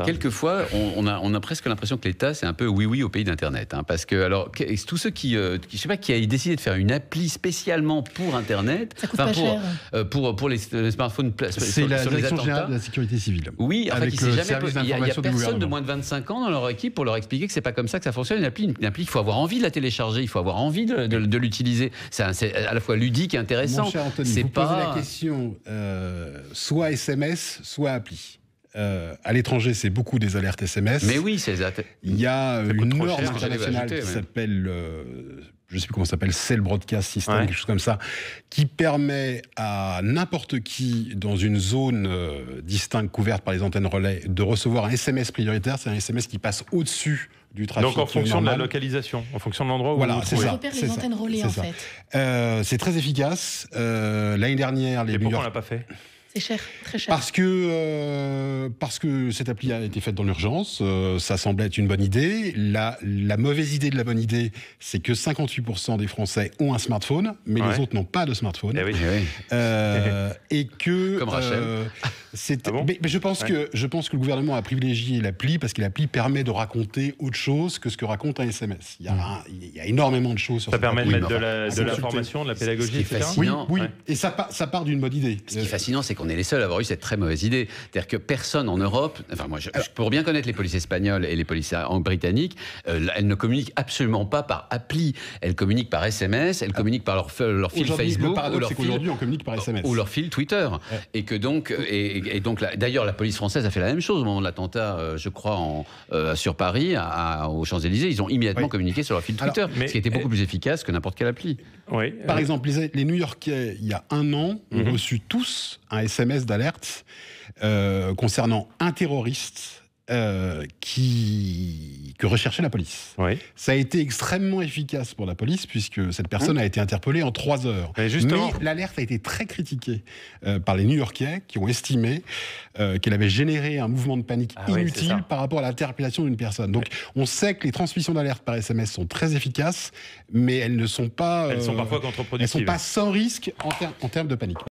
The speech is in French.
Quelquefois, on a presque l'impression que l'État, c'est un peu oui-oui au pays d'Internet. Parce que, alors, tous ceux qui je sais pas, qui a décidé de faire une appli spécialement pour Internet, ça coûte pas cher. Pour les smartphones, c'est la Direction générale de la sécurité civile. Oui, en fait, il n'y a personne de moins de gouvernement. 25 ans dans leur équipe pour leur expliquer que c'est pas comme ça que ça fonctionne. Une appli, il faut avoir envie de la télécharger, il faut avoir envie de l'utiliser. C'est à la fois ludique et intéressant. Mon cher Anthony, vous posez la question soit SMS, soit appli. À l'étranger, c'est beaucoup des alertes SMS. Mais oui, il y a une norme internationale qui s'appelle, je ne sais plus comment ça s'appelle, Cell Broadcast System, quelque chose comme ça, qui permet à n'importe qui, dans une zone distincte couverte par les antennes relais, de recevoir un SMS prioritaire. C'est un SMS qui passe au-dessus du trafic. Donc en fonction normal. de la localisation, en fonction de l'endroit où voilà, vous vous c'est trouvez. Ça repère les antennes relais, en fait. C'est très efficace. L'année dernière, Et pourquoi on l'a pas fait ? C'est cher, très cher. Parce que cette appli a été faite dans l'urgence, ça semblait être une bonne idée. La mauvaise idée de la bonne idée, c'est que 58% des Français ont un smartphone, mais les autres n'ont pas de smartphone. Eh oui. Et que comme Rachel. Mais je pense que le gouvernement a privilégié l'appli parce que l'appli permet de raconter autre chose que ce que raconte un SMS. Il y a énormément de choses sur ça cette permet appli. de mettre de l'information, de la pédagogie, etc. Fascinant. Oui. Et ça part d'une bonne idée. Ce qui est fascinant, c'est qu'on est les seuls à avoir eu cette très mauvaise idée. C'est-à-dire que personne en Europe, enfin moi, pour bien connaître les polices espagnoles et les polices britanniques, elles ne communiquent absolument pas par appli. Elles communiquent par SMS, elles communiquent par leur fil Facebook, le paradoxe, c'est qu'aujourd'hui on communique par SMS. ou leur fil Twitter. Et que donc, d'ailleurs, la police française a fait la même chose au moment de l'attentat, je crois, sur Paris, aux Champs-Élysées. Ils ont immédiatement communiqué sur leur fil Twitter, ce qui était beaucoup plus efficace que n'importe quelle appli. Par exemple, les New-Yorkais, il y a un an, ont reçu tous un SMS d'alerte concernant un terroriste que recherchait la police. Ça a été extrêmement efficace pour la police puisque cette personne a été interpellée en 3 heures. Mais l'alerte a été très critiquée par les New-Yorkais qui ont estimé qu'elle avait généré un mouvement de panique inutile par rapport à l'interpellation d'une personne. Donc on sait que les transmissions d'alerte par SMS sont très efficaces, mais elles ne sont pas... elles sont parfois contre-productives. Elles ne sont pas sans risque en termes de panique.